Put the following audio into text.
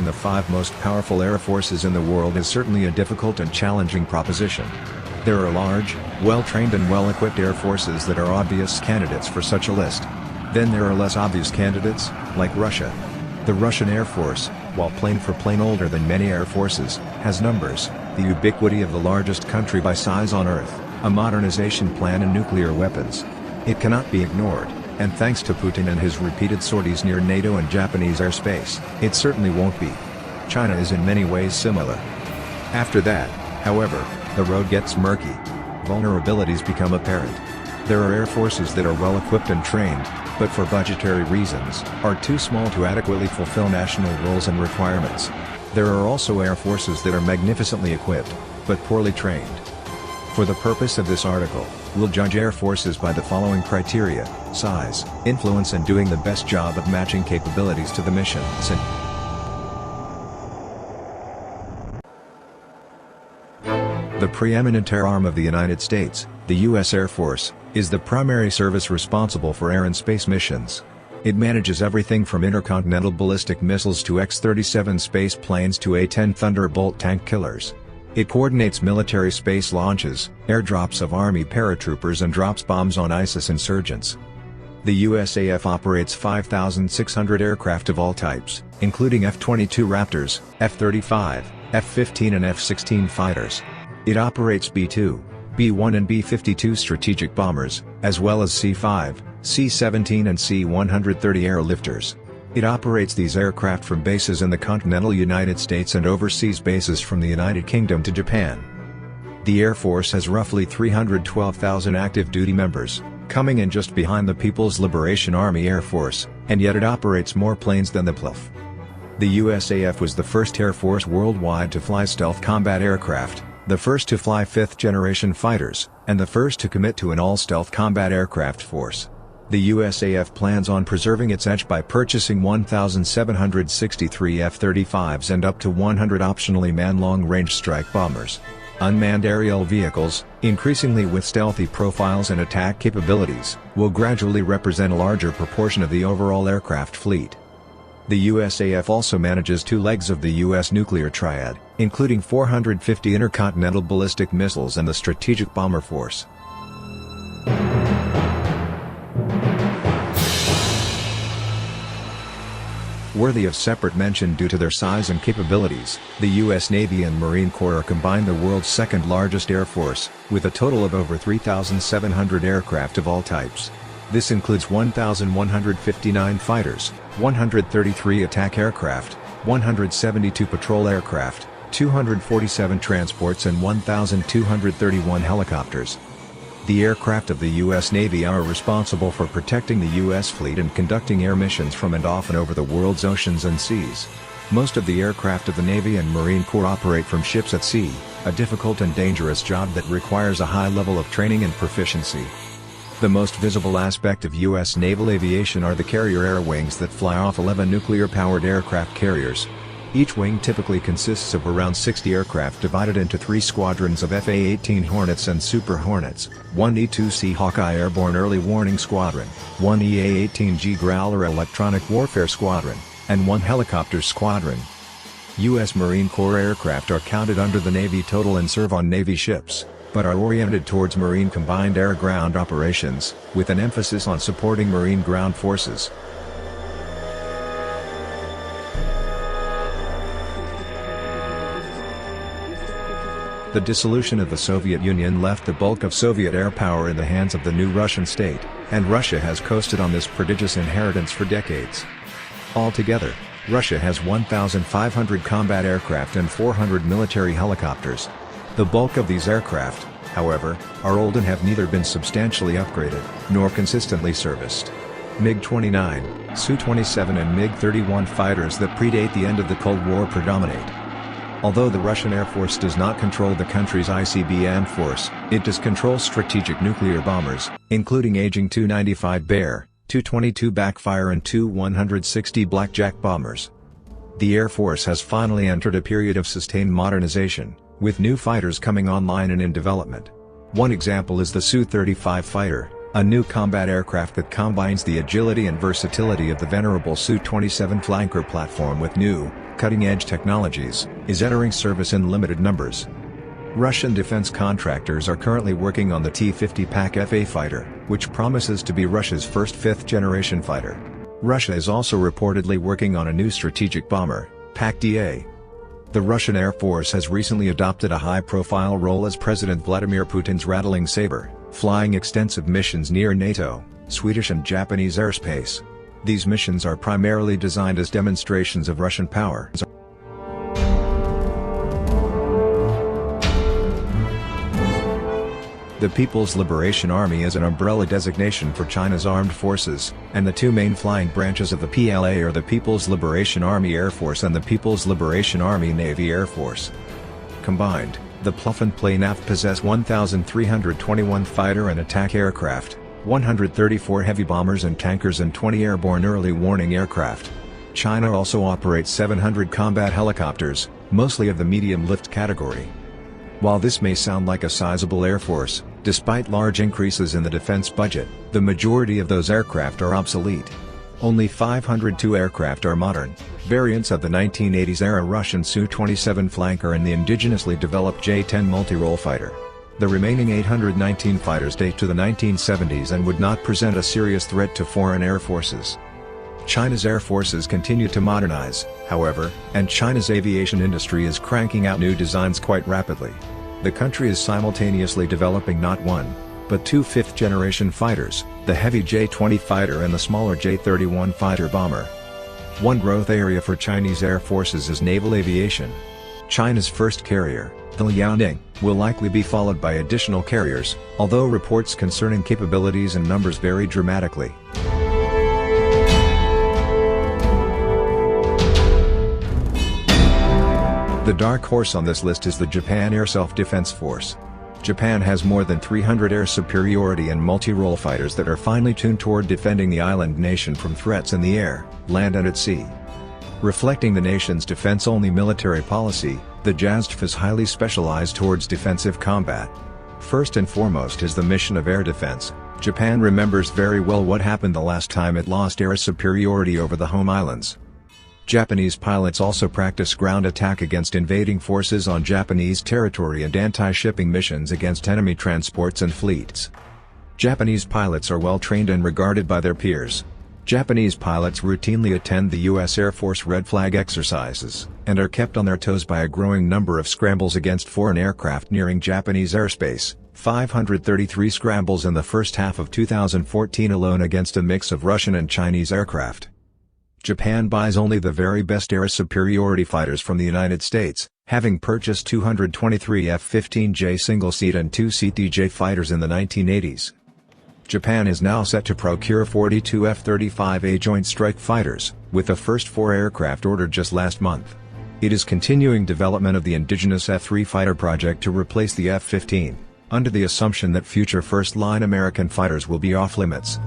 the 5 most powerful air forces in the world is certainly a difficult and challenging proposition. There are large, well-trained and well-equipped air forces that are obvious candidates for such a list. Then there are less obvious candidates, like Russia. The Russian Air Force, while plane for plane older than many air forces, has numbers, the ubiquity of the largest country by size on Earth, a modernization plan and nuclear weapons. It cannot be ignored, and thanks to Putin and his repeated sorties near NATO and Japanese airspace, it certainly won't be. China is in many ways similar. After that, however, the road gets murky. Vulnerabilities become apparent. There are air forces that are well equipped and trained, but for budgetary reasons, are too small to adequately fulfill national roles and requirements. There are also air forces that are magnificently equipped, but poorly trained. For the purpose of this article, we'll judge air forces by the following criteria: size, influence, and doing the best job of matching capabilities to the missions. The preeminent air arm of the United States, the U.S. Air Force, is the primary service responsible for air and space missions. It manages everything from intercontinental ballistic missiles to X-37 space planes to A-10 Thunderbolt tank killers. It coordinates military space launches, airdrops of Army paratroopers, and drops bombs on ISIS insurgents. The USAF operates 5,600 aircraft of all types, including F-22 Raptors, F-35, F-15 and F-16 fighters. It operates B-2, B-1 and B-52 strategic bombers, as well as C-5, C-17 and C-130 airlifters. It operates these aircraft from bases in the continental United States and overseas bases from the United Kingdom to Japan. The Air Force has roughly 312,000 active duty members, coming in just behind the People's Liberation Army Air Force, and yet it operates more planes than the PLF. The USAF was the first Air Force worldwide to fly stealth combat aircraft, the first to fly 5th-generation fighters, and the first to commit to an all-stealth combat aircraft force. The USAF plans on preserving its edge by purchasing 1,763 F-35s and up to 100 optionally manned long-range strike bombers. Unmanned aerial vehicles, increasingly with stealthy profiles and attack capabilities, will gradually represent a larger proportion of the overall aircraft fleet. The USAF also manages 2 legs of the U.S. nuclear triad, including 450 intercontinental ballistic missiles and the Strategic Bomber Force. Worthy of separate mention due to their size and capabilities, the U.S. Navy and Marine Corps are combined the world's second-largest air force, with a total of over 3,700 aircraft of all types. This includes 1,159 fighters, 133 attack aircraft, 172 patrol aircraft, 247 transports and 1,231 helicopters. The aircraft of the U.S. Navy are responsible for protecting the U.S. fleet and conducting air missions from and off and over the world's oceans and seas. Most of the aircraft of the Navy and Marine Corps operate from ships at sea, a difficult and dangerous job that requires a high level of training and proficiency. The most visible aspect of U.S. naval aviation are the carrier air wings that fly off 11 nuclear-powered aircraft carriers. Each wing typically consists of around 60 aircraft divided into 3 squadrons of FA-18 Hornets and Super Hornets, 1 E-2C Hawkeye Airborne Early Warning Squadron, 1 EA-18G Growler Electronic Warfare Squadron, and 1 Helicopter Squadron. U.S. Marine Corps aircraft are counted under the Navy total and serve on Navy ships, but are oriented towards Marine combined air-ground operations, with an emphasis on supporting Marine ground forces. The dissolution of the Soviet Union left the bulk of Soviet air power in the hands of the new Russian state, and Russia has coasted on this prodigious inheritance for decades. Altogether, Russia has 1,500 combat aircraft and 400 military helicopters. The bulk of these aircraft, however, are old and have neither been substantially upgraded, nor consistently serviced. MiG-29, Su-27 and MiG-31 fighters that predate the end of the Cold War predominate. Although the Russian Air Force does not control the country's ICBM force, it does control strategic nuclear bombers, including aging Tu-95 Bear, Tu-22 Backfire and Tu-160 Blackjack bombers. The Air Force has finally entered a period of sustained modernization, with new fighters coming online and in development. One example is the Su-35 fighter, a new combat aircraft that combines the agility and versatility of the venerable Su-27 flanker platform with new, cutting-edge technologies, is entering service in limited numbers. Russian defense contractors are currently working on the T-50 PAK-FA fighter, which promises to be Russia's first fifth-generation fighter. Russia is also reportedly working on a new strategic bomber, PAK-DA. The Russian Air Force has recently adopted a high-profile role as President Vladimir Putin's rattling saber, flying extensive missions near NATO, Swedish and Japanese airspace. These missions are primarily designed as demonstrations of Russian power. The People's Liberation Army is an umbrella designation for China's armed forces, and the two main flying branches of the PLA are the People's Liberation Army Air Force and the People's Liberation Army Navy Air Force. Combined, the PLF and PLANAF possess 1,321 fighter and attack aircraft, 134 heavy bombers and tankers and 20 airborne early warning aircraft. China also operates 700 combat helicopters, mostly of the medium-lift category. While this may sound like a sizable air force, despite large increases in the defense budget, the majority of those aircraft are obsolete. Only 502 aircraft are modern, variants of the 1980s-era Russian Su-27 flanker and the indigenously developed J-10 multi-role fighter. The remaining 819 fighters date to the 1970s and would not present a serious threat to foreign air forces. China's air forces continue to modernize, however, and China's aviation industry is cranking out new designs quite rapidly. The country is simultaneously developing not one, but two fifth-generation fighters, the heavy J-20 fighter and the smaller J-31 fighter bomber. One growth area for Chinese air forces is naval aviation. China's first carrier, the Liaoning, will likely be followed by additional carriers, although reports concerning capabilities and numbers vary dramatically. The dark horse on this list is the Japan Air Self-Defense Force. Japan has more than 300 air superiority and multi-role fighters that are finely tuned toward defending the island nation from threats in the air, land and at sea. Reflecting the nation's defense-only military policy, the JASDF is highly specialized towards defensive combat. First and foremost is the mission of air defense. Japan remembers very well what happened the last time it lost air superiority over the home islands. Japanese pilots also practice ground attack against invading forces on Japanese territory and anti-shipping missions against enemy transports and fleets. Japanese pilots are well trained and regarded by their peers. Japanese pilots routinely attend the U.S. Air Force Red Flag exercises, and are kept on their toes by a growing number of scrambles against foreign aircraft nearing Japanese airspace, 533 scrambles in the first half of 2014 alone against a mix of Russian and Chinese aircraft. Japan buys only the very best air superiority fighters from the United States, having purchased 223 F-15J single-seat and two-seat DJ fighters in the 1980s. Japan is now set to procure 42 F-35A Joint Strike Fighters, with the first 4 aircraft ordered just last month. It is continuing development of the indigenous F-3 fighter project to replace the F-15, under the assumption that future first-line American fighters will be off-limits.